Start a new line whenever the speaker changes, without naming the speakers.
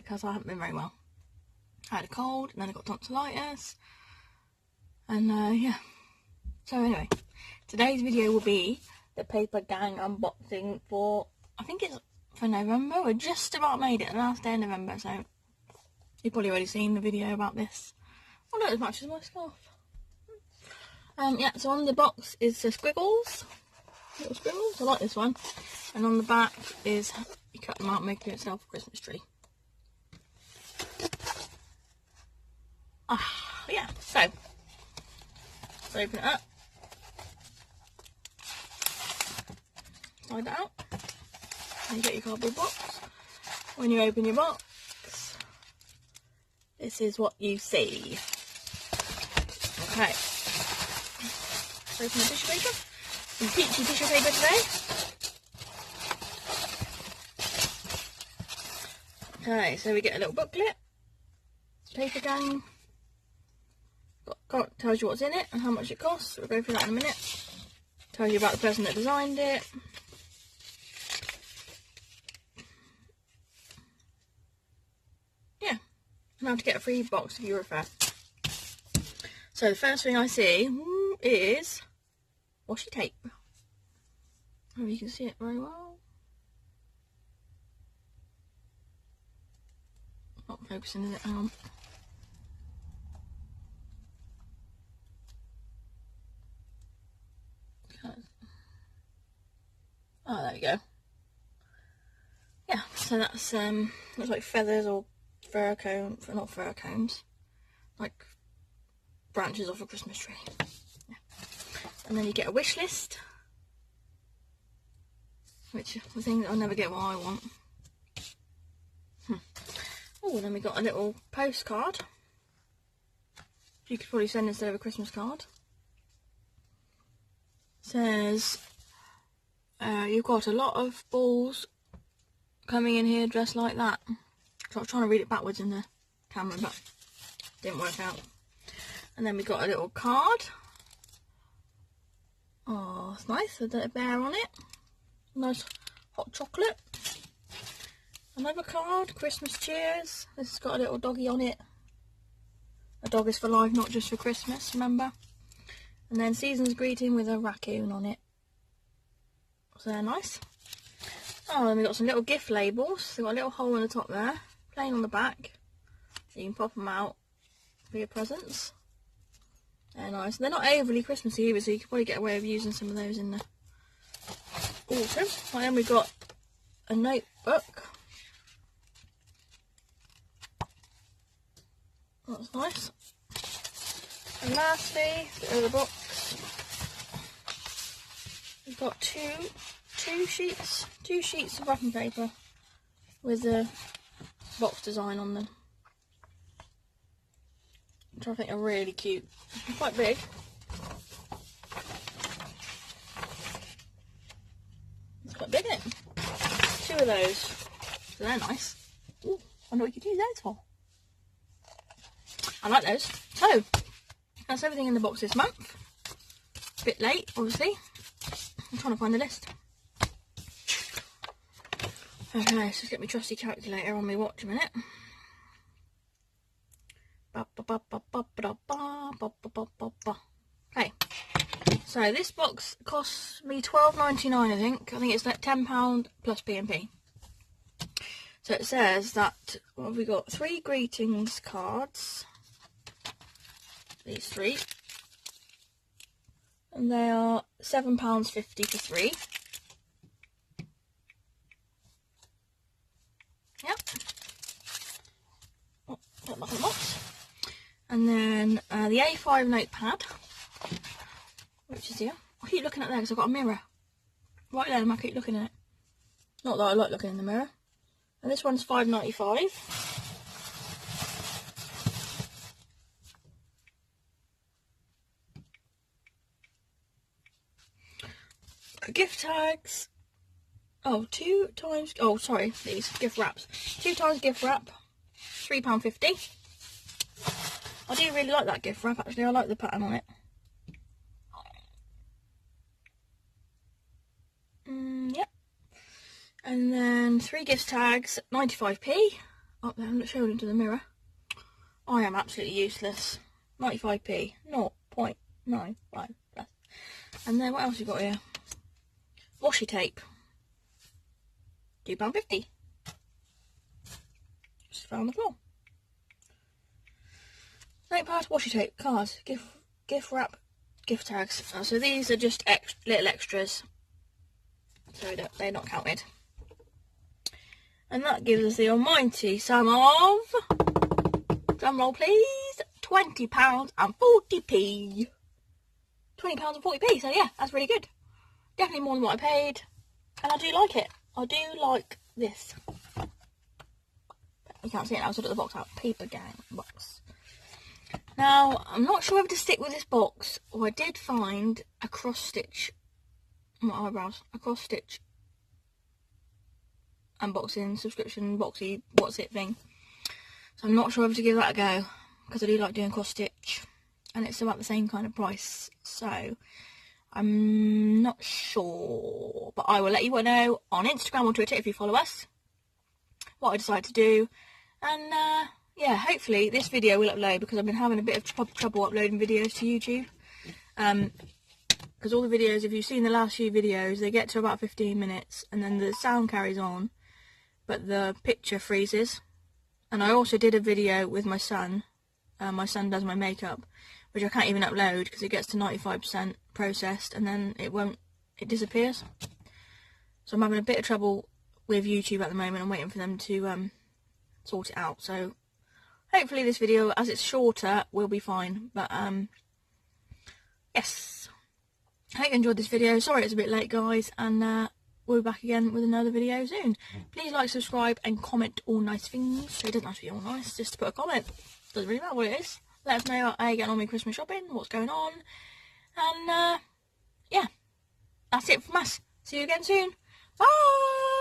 because I haven't been very well. I had a cold and then I got tonsillitis. And yeah. So anyway, today's video will be the Papergang unboxing for, I think it's for November. We're just about made it, the last day of November, so you've probably already seen the video about this. Oh, not as much as my scarf. Yeah, so on the box is the squiggles, little squiggles. I like this one. And on the back is, you cut them out and make yourself a Christmas tree. Yeah, so let's open it up. Slide that out. And you get your cardboard box. When you open your box, this is what you see. Okay. Open the tissue paper. Some peachy tissue paper today. Okay, so we get a little booklet. Papergang. Tells you what's in it and how much it costs. We'll go through that in a minute. Tells you about the person that designed it. Yeah, and how to get a free box if you refer. So the first thing I see is washi tape. Hope you can see it very well. Not focusing, is it? Hang on. Oh, there you go. Yeah, so that's looks like feathers or fir cone, not fir cones, like branches off a Christmas tree. Yeah. And then you get a wish list, which the thing that I'll never get what I want. Oh, then we got a little postcard. You could probably send instead of a Christmas card. It says, you've got a lot of balls coming in here dressed like that. So I was trying to read it backwards in the camera, but didn't work out. And then we got a little card. Oh, it's nice with a bear on it. Nice hot chocolate. Another card, Christmas cheers. This has got a little doggy on it. A dog is for life, not just for Christmas, remember? And then season's greeting with a raccoon on it. So they're nice. Oh, then we got some little gift labels. They've got a little hole in the top there, plain on the back. So you can pop them out for your presents. They're nice. They're not overly Christmassy either, so you could probably get away with using some of those in the autumn. And then we've got a notebook. That's nice. And lastly, bit of the box, we've got two sheets of wrapping paper with the box design on them, which I think are really cute. They're quite big. It's quite big, isn't it? Two of those. So they're nice. Ooh, I wonder what you could use those for. I like those. So, that's everything in the box this month. A bit late, obviously. I'm trying to find the list. Okay, so let's get my trusty calculator on my watch a minute. Okay, so this box costs me £12.99, I think. I think it's like £10 plus P&P. So it says that, what have we got? 3 greetings cards. These 3. And they are £7.50 for 3. Yep. Oh, put that in the box. And then the A5 notepad, which is here. I keep looking at there because I've got a mirror. Right there, I keep looking at it. Not that I like looking in the mirror. And this one's £5.95. Gift tags. Oh, 2 times. Oh, sorry, these gift wraps. 2 times gift wrap, £3.50. I do really like that gift wrap. Actually, I like the pattern on it. Yep. And then 3 gift tags, 95p. up there and showing into the mirror. I am absolutely useless. 95p, 0.95 plus. And then what else you got here? Washi tape. £2.50. Just fell on the floor. Notepad, washi tape, cards, gift wrap, gift tags. So these are just little extras. So they're not counted. And that gives us the almighty sum of, drum roll please, £20 and 40p. £20 and 40p, so yeah, that's really good. Definitely more than what I paid. And I do like it. I do like this. You can't see it now, so I took the box out. Papergang box. Now, I'm not sure whether to stick with this box, or I did find a cross stitch, my eyebrows, a cross stitch unboxing, subscription boxy, what's it thing. So I'm not sure whether to give that a go, because I do like doing cross stitch, and it's about the same kind of price, so I'm not sure, but I will let you know on Instagram or Twitter if you follow us what I decide to do. And yeah, hopefully this video will upload, because I've been having a bit of trouble uploading videos to YouTube, because all the videos, if you've seen the last few videos, they get to about 15 minutes and then the sound carries on but the picture freezes. And I also did a video with my son. My son does my makeup, which I can't even upload because it gets to 95% processed and then it disappears. So I'm having a bit of trouble with YouTube at the moment. I'm waiting for them to sort it out. So hopefully this video, as it's shorter, will be fine. But yes, I hope you enjoyed this video. Sorry it's a bit late, guys, and we'll be back again with another video soon. Please like, subscribe and comment all nice things. So it doesn't have to be all nice, just to put a comment. Doesn't really matter what it is. Let us know how you get on with Christmas shopping, what's going on. And yeah, that's it from us. See you again soon. Bye!